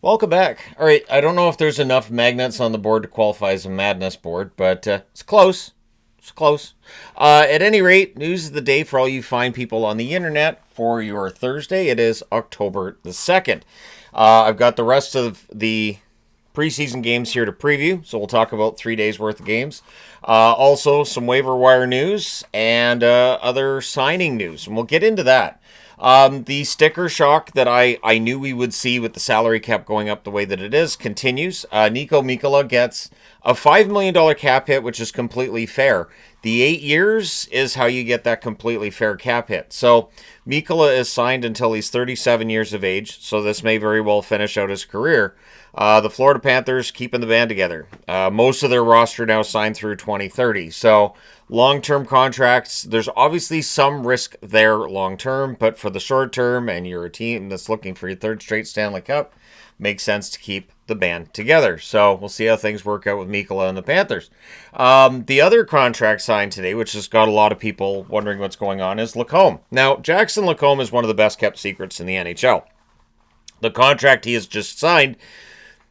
Welcome back. All right, I don't know if there's enough magnets on the board to qualify as a madness board, but it's close. It's close. At any rate, news of the day for all you fine people on the internet for your Thursday. It is October the 2nd. I've got the rest of the preseason games here to preview, so we'll talk about 3 days worth of games. Also, some waiver wire news and other signing news, and we'll get into that. The sticker shock that I knew we would see with the salary cap going up the way that it is continues. Nico Mikkola gets a $5 million cap hit, which is completely fair. The 8 years is how you get that completely fair cap hit. So Mikkola is signed until he's 37 years of age, so this may very well finish out his career. The Florida Panthers keeping the band together. Most of their roster now signed through 2030. So long-term contracts, there's obviously some risk there long-term, but for the short term and you're a team that's looking for your third straight Stanley Cup, makes sense to keep the band together. So we'll see how things work out with Mikkola and the Panthers. The other contract signed today, which has got a lot of people wondering what's going on, is LaCombe. Now, Jackson LaCombe is one of the best kept secrets in the NHL. The contract he has just signed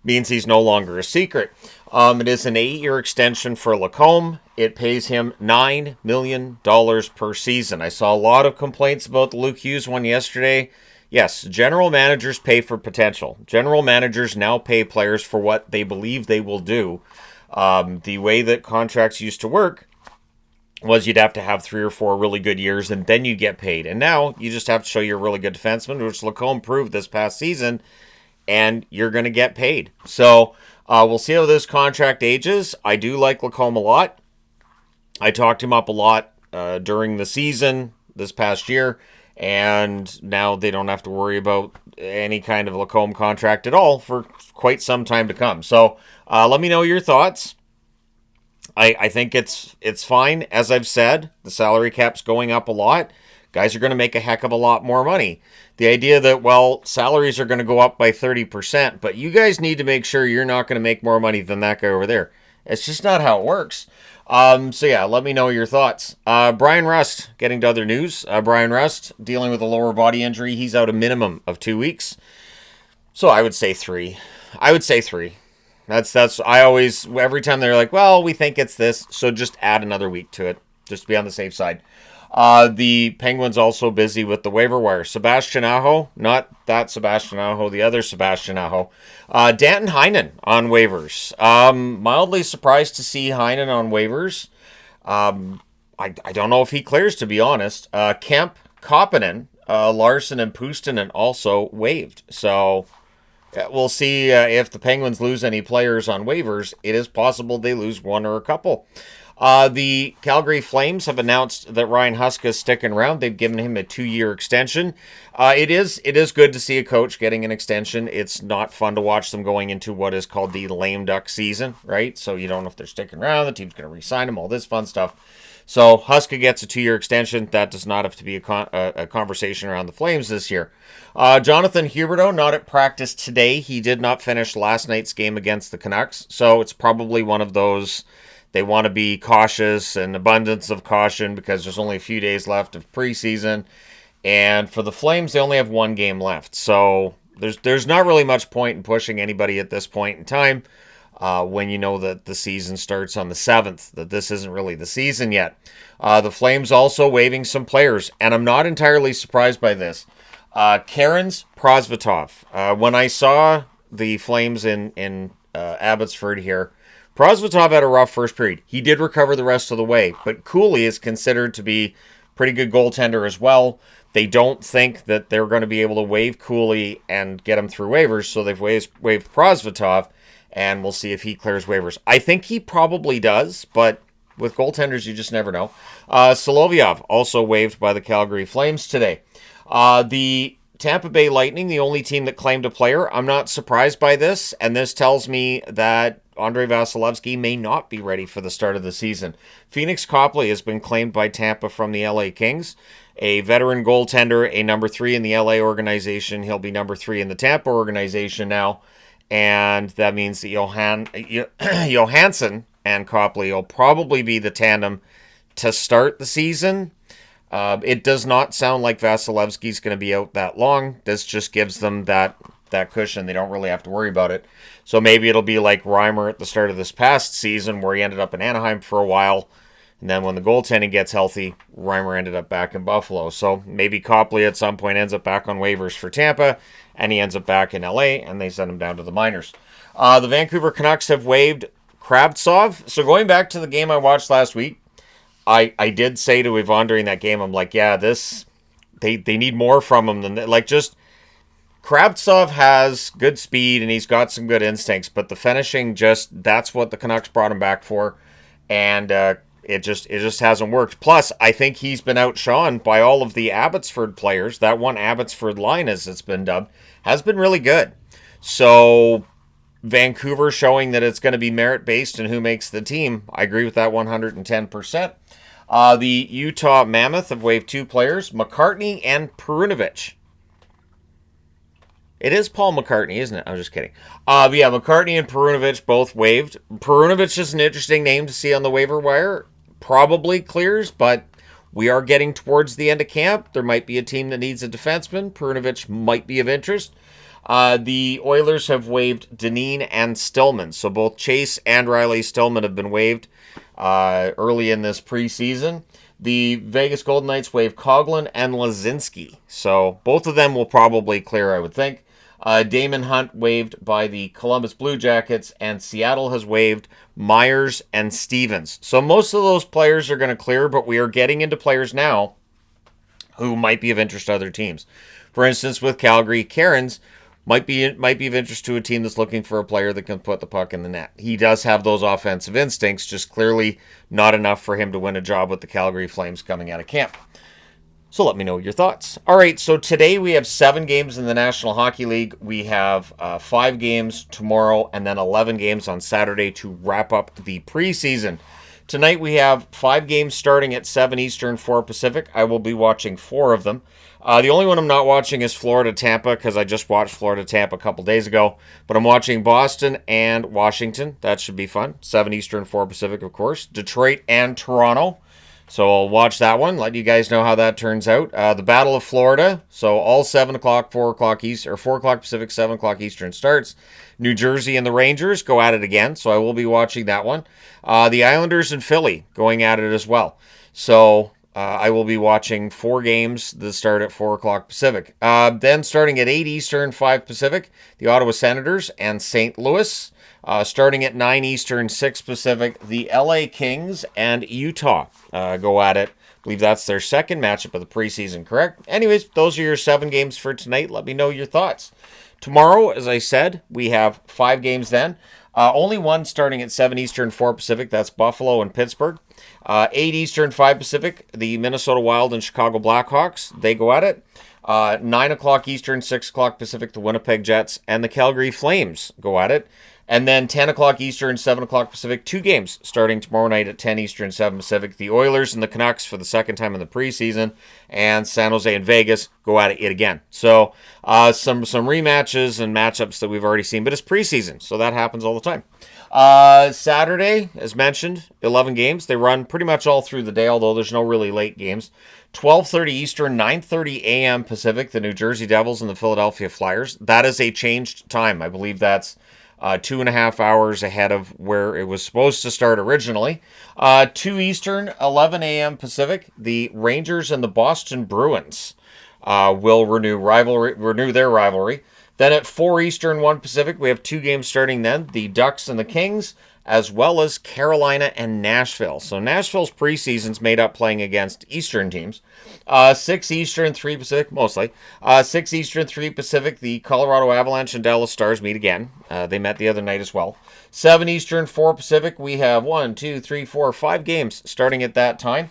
means he's no longer a secret. It is an 8-year extension for LaCombe. It pays him $9 million per season. I saw a lot of complaints about the Luke Hughes one yesterday. Yes, general managers pay for potential. General managers now pay players for what they believe they will do. The way that contracts used to work was you'd have to have 3 or 4 really good years and then you get paid. And now you just have to show you're a really good defenseman, which LaCombe proved this past season, and you're going to get paid. So we'll see how this contract ages. I do like LaCombe a lot. I talked him up a lot during the season this past year, and now they don't have to worry about any kind of LaCombe contract at all for quite some time to come. So let me know your thoughts. I think it's fine. As I've said, the salary cap's going up a lot. Guys are going to make a heck of a lot more money. The idea that, well, salaries are going to go up by 30%, but you guys need to make sure you're not going to make more money than that guy over there. It's just not how it works. So yeah, let me know your thoughts. Brian Rust, getting to other news. Brian Rust, dealing with a lower body injury. He's out a minimum of 2 weeks. So I would say 3. That's I always, every time they're like, well, we think it's this, so just add another week to it, just to be on the safe side. The Penguins also busy with the waiver wire. Sebastian Aho, not that Sebastian Aho, the other Sebastian Aho. Danton Heinen on waivers. Mildly surprised to see Heinen on waivers. I don't know if he clears, to be honest. Kemp, Koppinen, Larson, and Puustinen also waived. So we'll see if the Penguins lose any players on waivers. It is possible they lose one or a couple. The Calgary Flames have announced that Ryan Huska is sticking around. They've given him a 2-year extension. It is good to see a coach getting an extension. It's not fun to watch them going into what is called the lame duck season, right? So you don't know if they're sticking around, the team's going to re-sign them, all this fun stuff. So Huska gets a 2-year extension. That does not have to be a conversation around the Flames this year. Jonathan Huberdeau, not at practice today. He did not finish last night's game against the Canucks. So it's probably one of those, they want to be cautious and abundance of caution because there's only a few days left of preseason. And for the Flames, they only have 1 game left. So there's not really much point in pushing anybody at this point in time when you know that the season starts on the 7th, that this isn't really the season yet. The Flames also waiving some players, and I'm not entirely surprised by this. Karen's Prosvetov. When I saw the Flames in Abbotsford here, Prosvetov had a rough first period. He did recover the rest of the way, but Cooley is considered to be pretty good goaltender as well. They don't think that they're going to be able to waive Cooley and get him through waivers, so they've waived Prosvetov, and we'll see if he clears waivers. I think he probably does, but with goaltenders, you just never know. Solovyov, also waived by the Calgary Flames today. The Tampa Bay Lightning, the only team that claimed a player. I'm not surprised by this, and this tells me that Andrei Vasilevsky may not be ready for the start of the season. Phoenix Copley has been claimed by Tampa from the LA Kings, a veteran goaltender, a number 3 in the LA organization. He'll be number 3 in the Tampa organization now, and that means that Johansson and Copley will probably be the tandem to start the season. It does not sound like Vasilevsky's going to be out that long. This just gives them that that cushion. They don't really have to worry about it. So maybe it'll be like Reimer at the start of this past season, where he ended up in Anaheim for a while. And then when the goaltending gets healthy, Reimer ended up back in Buffalo. So maybe Copley at some point ends up back on waivers for Tampa, and he ends up back in LA, and they send him down to the minors. The Vancouver Canucks have waived Kravtsov. So going back to the game I watched last week, I did say to Yvonne during that game, I'm like, yeah, they need more from him than like just Kravtsov has good speed and he's got some good instincts, but the finishing that's what the Canucks brought him back for, and it just hasn't worked. Plus, I think he's been outshone by all of the Abbotsford players. That one Abbotsford line, as it's been dubbed, has been really good. So Vancouver showing that it's going to be merit-based and who makes the team. I agree with that 110%. The Utah Mammoth have waived 2 players, McCartney and Perunovich. It is Paul McCartney, isn't it? I'm just kidding. Yeah, McCartney and Perunovich both waived. Perunovich is an interesting name to see on the waiver wire. Probably clears, but we are getting towards the end of camp. There might be a team that needs a defenseman. Perunovich might be of interest. The Oilers have waived Dineen and Stillman. So both Chase and Riley Stillman have been waived early in this preseason. The Vegas Golden Knights waived Coughlin and Lazinski. So both of them will probably clear, I would think. Damon Hunt waived by the Columbus Blue Jackets, and Seattle has waived Myers and Stevens. So most of those players are going to clear, but we are getting into players now who might be of interest to other teams. For instance, with Calgary, Cairns might be of interest to a team that's looking for a player that can put the puck in the net. He does have those offensive instincts, just clearly not enough for him to win a job with the Calgary Flames coming out of camp. So let me know your thoughts. All right, so today we have 7 games in the National Hockey League. We have 5 games tomorrow and then 11 games on Saturday to wrap up the preseason. Tonight we have 5 games starting at 7 Eastern, 4 Pacific. I will be watching 4 of them. The only one I'm not watching is Florida-Tampa, because I just watched Florida-Tampa a couple days ago. But I'm watching Boston and Washington. That should be fun. 7 Eastern, 4 Pacific, of course. Detroit and Toronto. So I'll watch that one, let you guys know how that turns out. The Battle of Florida, so all 7 o'clock, 4 o'clock Eastern, or 4 o'clock Pacific, 7 o'clock Eastern starts. New Jersey and the Rangers go at it again, so I will be watching that one. The Islanders and Philly going at it as well. So I will be watching 4 games that start at 4 o'clock Pacific. Then starting at 8 Eastern, 5 Pacific, the Ottawa Senators and St. Louis. Starting at 9 Eastern, 6 Pacific, the LA Kings and Utah go at it. I believe that's their second matchup of the preseason, correct? Anyways, those are your 7 games for tonight. Let me know your thoughts. Tomorrow, as I said, we have 5 games then. Only one starting at 7 Eastern, 4 Pacific. That's Buffalo and Pittsburgh. 8 Eastern, 5 Pacific, the Minnesota Wild and Chicago Blackhawks. They go at it. 9 o'clock Eastern, 6 o'clock Pacific, the Winnipeg Jets and the Calgary Flames go at it. And then 10 o'clock Eastern, 7 o'clock Pacific, 2 games starting tomorrow night at 10 Eastern, 7 Pacific. The Oilers and the Canucks for the second time in the preseason, and San Jose and Vegas go at it again. So some rematches and matchups that we've already seen, but it's preseason, so that happens all the time. Saturday, as mentioned, 11 games. They run pretty much all through the day, although there's no really late games. 12:30 Eastern, 9:30 a.m. Pacific, the New Jersey Devils and the Philadelphia Flyers. That is a changed time. I believe that's 2.5 hours ahead of where it was supposed to start originally. 2 Eastern, 11 a.m. Pacific, the Rangers and the Boston Bruins will renew their rivalry. Then at 4 Eastern, 1 Pacific, we have 2 games starting then, the Ducks and the Kings, as well as Carolina and Nashville. So Nashville's preseason's made up playing against Eastern teams. 6 Eastern, 3 Pacific, mostly. 6 Eastern, 3 Pacific, the Colorado Avalanche and Dallas Stars meet again. They met the other night as well. 7 Eastern, 4 Pacific, we have 5 games starting at that time.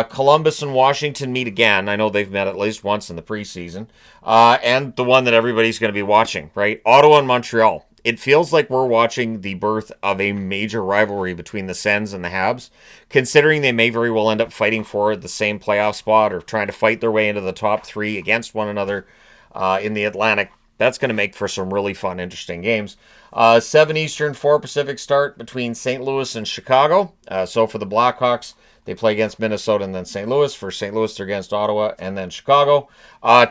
Columbus and Washington meet again. I know they've met at least once in the preseason. And the one that everybody's going to be watching, right? Ottawa and Montreal. It feels like we're watching the birth of a major rivalry between the Sens and the Habs, considering they may very well end up fighting for the same playoff spot or trying to fight their way into the top 3 against one another in the Atlantic. That's going to make for some really fun, interesting games. 7 Eastern, 4 Pacific start between St. Louis and Chicago. So for the Blackhawks, They play against Minnesota and then St. Louis. For St. Louis, they're against Ottawa and then Chicago.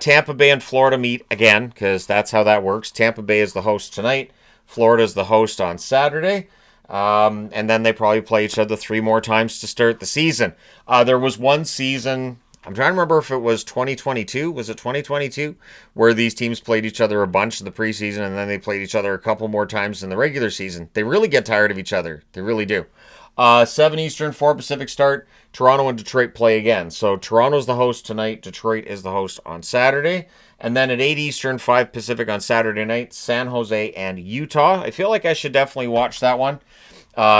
Tampa Bay and Florida meet again because that's how that works. Tampa Bay is the host tonight. Florida is the host on Saturday. And then they probably play each other 3 more times to start the season. There was one season, I'm trying to remember if it was 2022. Was it 2022? Where these teams played each other a bunch in the preseason and then they played each other a couple more times in the regular season. They really get tired of each other. They really do. 7 Eastern, 4 Pacific start. Toronto and Detroit play again. So Toronto's the host tonight. Detroit is the host on Saturday. And then at 8 Eastern, 5 Pacific on Saturday night, San Jose and Utah. I feel like I should definitely watch that one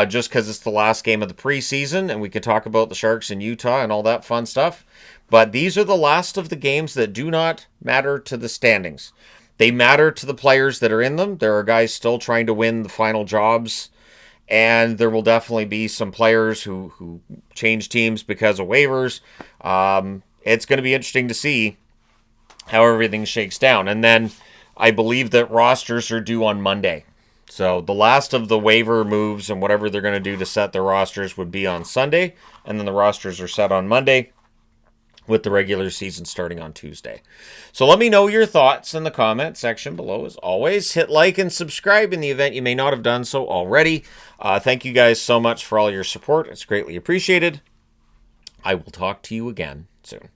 just because it's the last game of the preseason, and we could talk about the Sharks in Utah and all that fun stuff. But these are the last of the games that do not matter to the standings. They matter to the players that are in them. There are guys still trying to win the final jobs, and there will definitely be some players who change teams because of waivers. It's going to be interesting to see how everything shakes down. And then I believe that rosters are due on Monday. So the last of the waiver moves and whatever they're going to do to set their rosters would be on Sunday. And then the rosters are set on Monday with the regular season starting on Tuesday. So let me know your thoughts in the comment section below. As always, hit like and subscribe in the event you may not have done so already. Thank you guys so much for all your support. It's greatly appreciated. I will talk to you again soon.